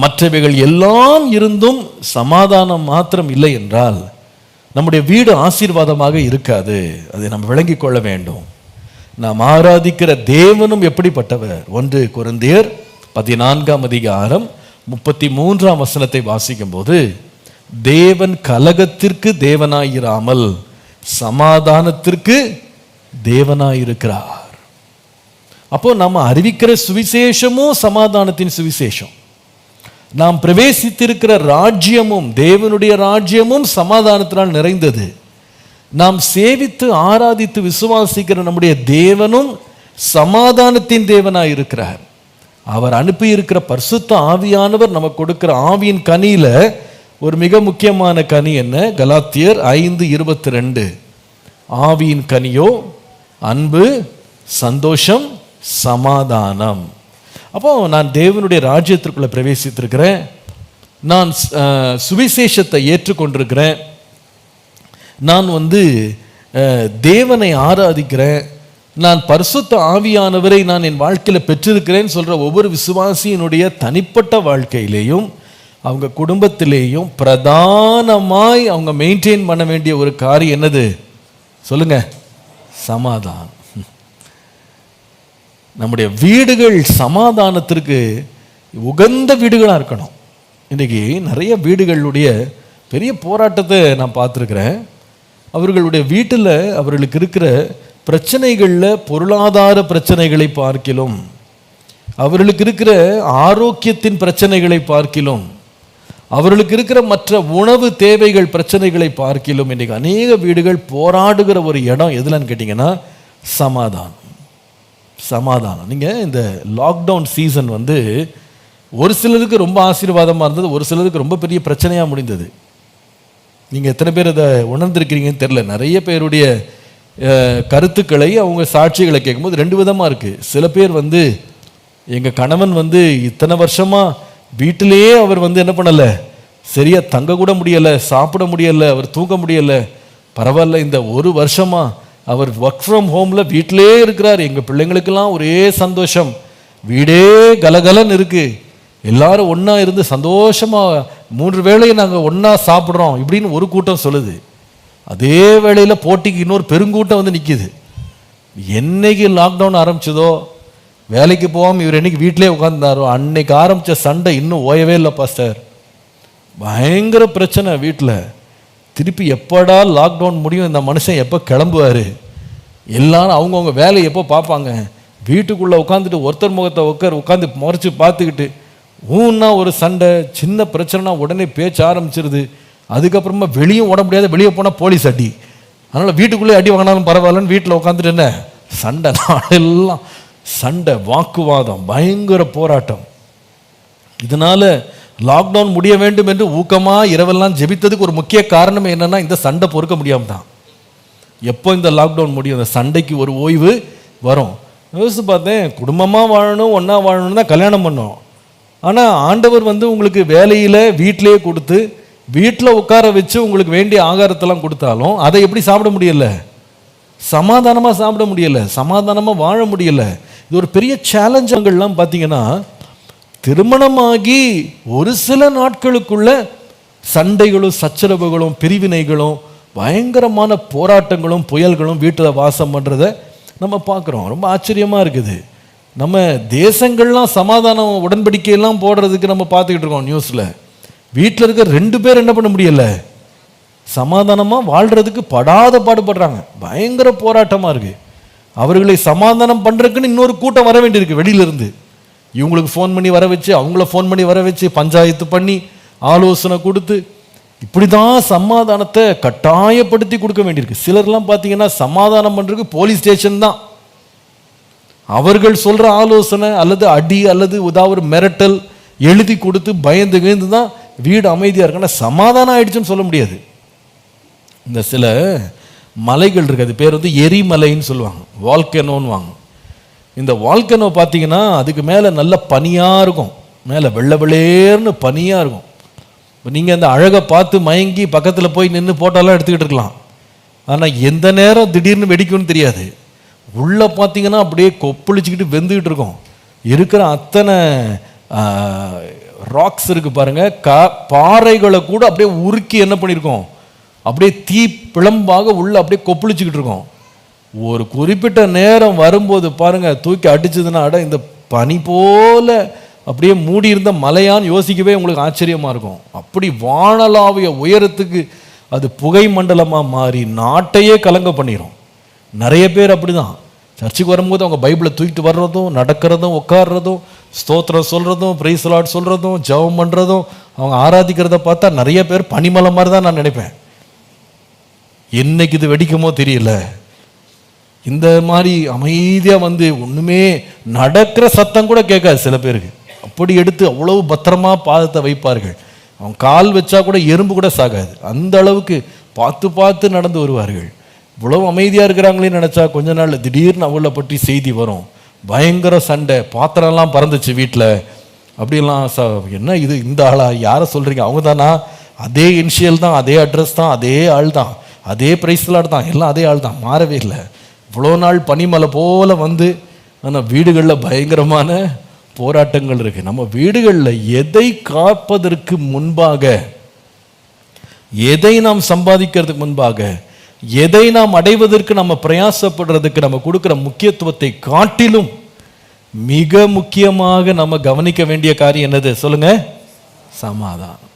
மற்றவைகள் எல்லாம் இருந்தும் சமாதானம் மாத்திரம் இல்லை என்றால் நம்முடைய வீடு ஆசீர்வாதமாக இருக்காது. அதை நாம் விளங்கிக் கொள்ள வேண்டும். நாம் ஆராதிக்கிற தேவனும் எப்படிப்பட்டவர்? 1 கொரிந்தியர் 14:33 வாசிக்கும் போது, தேவன் கலகத்திற்கு தேவனாயிராமல் சமாதானத்திற்கு தேவனாயிருக்கிறார். அப்போ நம்ம அறிவிக்கிற சுவிசேஷமும் சமாதானத்தின் சுவிசேஷம். நாம் பிரவேசித்திருக்கிற ராஜ்யமும் தேவனுடைய ராஜ்யமும் சமாதானத்தினால் நிறைந்தது. நாம் சேவித்து ஆராதித்து விசுவாசிக்கிற நம்முடைய தேவனும் சமாதானத்தின் தேவனாய் இருக்கிறார். அவர் அனுப்பியிருக்கிற பரிசுத்த ஆவியானவர் நமக்கு கொடுக்கிற ஆவியின் கனியில ஒரு மிக முக்கியமான கனி என்ன? கலாத்தியர் 5:22. ஆவியின் கனியோ அன்பு, சந்தோஷம், சமாதானம். அப்போ நான் தேவனுடைய ராஜ்யத்திற்குள்ள பிரவேசித்திருக்கிறேன். நான் சுவிசேஷத்தை ஏற்றுக்கொண்டிருக்கிறேன். நான் தேவனை ஆராதிக்கிறேன். நான் பரிசுத்த ஆவியானவரை நான் என் வாழ்க்கையில் பெற்றிருக்கிறேன் சொல்ற ஒவ்வொரு விசுவாசியினுடைய தனிப்பட்ட வாழ்க்கையிலேயும் அவங்க குடும்பத்திலேயும் பிரதானமாய் அவங்க மெயின்டைன் பண்ண வேண்டிய ஒரு காரியம் என்னது சொல்லுங்க? சமாதானம். நம்முடைய வீடுகள் சமாதானத்திற்கு உகந்த வீடுகளாக இருக்கணும். இன்றைக்கி நிறைய வீடுகளுடைய பெரிய போராட்டத்தை நான் பார்த்துருக்குறேன். அவர்களுடைய வீட்டில் அவர்களுக்கு இருக்கிற பிரச்சனைகளில் பொருளாதார பிரச்சனைகளை பார்க்கிலும், அவர்களுக்கு இருக்கிற ஆரோக்கியத்தின் பிரச்சனைகளை பார்க்கிலும், அவர்களுக்கு இருக்கிற மற்ற உணவு தேவைகள் பிரச்சனைகளை பார்க்கிலும் இன்றைக்கி அநேக வீடுகள் போராடுகிற ஒரு இடம் எதுலன்னு கேட்டிங்கன்னா சமாதானம். சமாதானம். நீங்கள் இந்த லாக்டவுன் சீசன் ஒரு சிலருக்கு ரொம்ப ஆசீர்வாதமாக இருந்தது, ஒரு சிலருக்கு ரொம்ப பெரிய பிரச்சனையாக முடிந்தது. நீங்கள் எத்தனை பேர் அதை உணர்ந்திருக்கிறீங்கன்னு தெரில. நிறைய பேருடைய கருத்துக்களை அவங்க சாட்சிகளை கேட்கும்போது 2 விதமாக இருக்குது. சில பேர் எங்கள் கணவன் இத்தனை வருஷமாக வீட்டிலேயே அவர் என்ன பண்ணலை, சரியாக தங்க கூட முடியலை, சாப்பிட முடியலை, அவர் தூங்க முடியலை. பரவாயில்ல, இந்த 1 வருஷமாக அவர் ஒர்க் ஃப்ரம் ஹோமில் வீட்டிலே இருக்கிறார். எங்கள் பிள்ளைங்களுக்கெல்லாம் ஒரே சந்தோஷம், வீடே கலகலன்னு இருக்குது, எல்லாரும் ஒன்றா இருந்து சந்தோஷமாக 3 வேளையை நாங்கள் ஒன்றா சாப்பிட்றோம் இப்படின்னு ஒரு கூட்டம் சொல்லுது. அதே வேளையில் போட்டிக்கு இன்னொரு பெருங்கூட்டம் நிற்கிது. என்னைக்கு லாக்டவுன் ஆரம்பிச்சதோ, வேலைக்கு போகாமல் இவர் என்னைக்கு வீட்டிலே உட்காந்துருந்தாரோ அன்னைக்கு ஆரம்பித்த சண்டை இன்னும் ஓயவே இல்லை பாஸ்டர். பயங்கர பிரச்சனை வீட்டில். திருப்பி எப்படா லாக்டவுன் முடியும், இந்த மனுஷன் எப்போ கிளம்புவார், எல்லாரும் அவங்கவுங்க வேலையை எப்போ பார்ப்பாங்க. வீட்டுக்குள்ளே உட்காந்துட்டு ஒருத்தர் முகத்தை உட்காந்து முறைச்சி பார்த்துக்கிட்டு ஊன்னா ஒரு சண்டை, சின்ன பிரச்சனைனா உடனே பேச்ச ஆரம்பிச்சிருது. அதுக்கப்புறமா வெளியும் ஓட முடியாது, வெளியே போனால் போலீஸ் அடி. அதனால் வீட்டுக்குள்ளே அடி வாங்கினாலும் பரவாயில்லன்னு வீட்டில் உட்காந்துட்டு என்ன சண்டை, நாளெல்லாம் சண்டை, வாக்குவாதம், பயங்கர போராட்டம். இதனால் லாக்டவுன் முடிய வேண்டும் என்று ஊக்கமாக இரவெல்லாம் ஜெபித்ததுக்கு ஒரு முக்கிய காரணம் என்னென்னா இந்த சண்டை பொறுக்க முடியாமல் தான். எப்போ இந்த லாக்டவுன் முடியும், இந்த சண்டைக்கு ஒரு ஓய்வு வரும். யோசிச்சு பார்த்தேன், குடும்பமாக வாழணும், ஒன்றா வாழணும் தான் கல்யாணம் பண்ணோம். ஆனால் ஆண்டவர் உங்களுக்கு வேலையில் வீட்டிலே கொடுத்து வீட்டில் உட்கார வச்சு உங்களுக்கு வேண்டிய ஆகாரத்தெல்லாம் கொடுத்தாலும் அதை எப்படி சாப்பிட முடியலை, சமாதானமாக சாப்பிட முடியலை, சமாதானமாக வாழ முடியலை. இது ஒரு பெரிய சேலஞ்சங்கள்லாம் பார்த்தீங்கன்னா திருமணமாகி ஒரு சில நாட்களுக்குள்ள சண்டைகளும் சச்சரவுகளும் பிரிவினைகளும் பயங்கரமான போராட்டங்களும் புயல்களும் வீட்டில் வாசம் பண்ணுறதை நம்ம பார்க்குறோம். ரொம்ப ஆச்சரியமாக இருக்குது. நம்ம தேசங்கள்லாம் சமாதானம் உடன்படிக்கையெல்லாம் போடுறதுக்கு நம்ம பார்த்துக்கிட்டு இருக்கோம் நியூஸில். வீட்டில் இருக்க 2 பேர் என்ன பண்ண முடியலை, சமாதானமாக வாழ்கிறதுக்கு படாத பாடுபடுறாங்க. பயங்கர போராட்டமாக இருக்குது. அவர்களை சமாதானம் பண்ணுறதுக்குன்னு இன்னொரு கூட்டம் வர வேண்டியிருக்கு வெளியிலேருந்து. இவங்களுக்கு ஃபோன் பண்ணி வர வச்சு, அவங்கள ஃபோன் பண்ணி வர வச்சு, பஞ்சாயத்து பண்ணி ஆலோசனை கொடுத்து இப்படி தான் சமாதானத்தை கட்டாயப்படுத்தி கொடுக்க வேண்டியிருக்கு. சிலர்லாம் பார்த்தீங்கன்னா சமாதானம் பண்ணுறதுக்கு போலீஸ் ஸ்டேஷன் தான். அவர்கள் சொல்கிற ஆலோசனை அல்லது அடி அல்லது ஏதாவது ஒரு மிரட்டல் எழுதி கொடுத்து பயந்து தான் வீடு அமைதியாக இருக்குன்னா சமாதானம் ஆயிடுச்சுன்னு சொல்ல முடியாது. இந்த சில மலைகள் இருக்குது, அது பேர் எரிமலைன்னு சொல்லுவாங்க, வால்கனோன்னு வாங்க. இந்த வால்கனோ பார்த்தீங்கன்னா அதுக்கு மேலே நல்ல பனியாக இருக்கும், மேலே வெள்ளை வெளேர்னு பனியாக இருக்கும். இப்போ நீங்கள் அந்த அழகை பார்த்து மயங்கி பக்கத்தில் போய் நின்று போட்டோலாம் எடுத்துக்கிட்டு இருக்கலாம். ஆனால் எந்த நேரம் திடீர்னு வெடிக்கும்னு தெரியாது. உள்ளே பார்த்தீங்கன்னா அப்படியே கொப்பளிச்சுக்கிட்டு வெந்துக்கிட்டு இருக்கும். இருக்கிற அத்தனை ராக்ஸ் இருக்கு பாருங்க, பாறைகளை கூட அப்படியே உருக்கி என்ன பண்ணியிருக்கோம், அப்படியே தீ பிளம்பாக உள்ள அப்படியே கொப்பளிச்சுக்கிட்டு இருக்கோம். ஒரு குறிப்பிட்ட நேரம் வரும்போது பாருங்க, தூக்கி அடிச்சதுன்னா அட இந்த பனி போல அப்படியே மூடி இருந்த மலையான்னு யோசிக்கவே உங்களுக்கு ஆச்சரியமா இருக்கும். அப்படி வானளாவிய உயரத்துக்கு அது புகை மண்டலமா மாறி நாட்டையே கலங்க பண்ணிடும். நிறைய பேர் அப்படிதான் சர்ச்சுக்கு வரும்போது அவங்க பைபிளை தூக்கிட்டு வர்றதும், நடக்கிறதும், உட்கார்றதும், ஸ்தோத்திரம் சொல்றதும், பிரைஸ் லார்ட் சொல்றதும், ஜெபம் பண்றதும், அவங்க ஆராதிக்கிறத பார்த்தா நிறைய பேர் பனிமலை மாதிரி தான் நான் நினைப்பேன். என்னைக்கு இது வெடிக்குமோ தெரியல. இந்த மாதிரி அமைதியா வந்து ஒண்ணுமே நடக்கிற சத்தம் கூட கேட்காது சில பேருக்கு. அப்படி எடுத்து அவ்வளவு பத்திரமா பாதத்தை வைப்பார்கள். அவன் கால் வச்சா கூட எறும்பு கூட சாகாது. அந்த அளவுக்கு பார்த்து பார்த்து நடந்து வருவார்கள். இவ்வளவு அமைதியா இருக்கிறாங்களேன்னு நினைச்சா கொஞ்ச நாள் திடீர்னு அவளை பற்றி செய்தி வரும். பயங்கர சண்டை, பாத்திரம்லாம் பறந்துச்சு வீட்டில், அப்படிலாம். என்ன இது, இந்த ஆளா, யாரை சொல்றீங்க, அவங்க தானா, அதே இனிஷியல் தான், அதே அட்ரஸ் தான், அதே ஆள் தான், அதே பிரைஸ் லாட் தான், எல்லாம் அதே ஆள் தான், மாறவே இல்லை. இவ்வளோ நாள் பனிமலை போல வந்து, ஆனால் வீடுகளில் பயங்கரமான போராட்டங்கள் இருக்கு. நம்ம வீடுகளில் எதை காப்பதற்கு முன்பாக, எதை நாம் சம்பாதிக்கிறதுக்கு முன்பாக, எதை நாம் அடைவதற்கு நம்ம பிரயாசப்படுறதுக்கு நம்ம கொடுக்கிற முக்கியத்துவத்தை காட்டிலும் மிக முக்கியமாக நம்ம கவனிக்க வேண்டிய காரியம் என்னது சொல்லுங்க? சமாதானம்.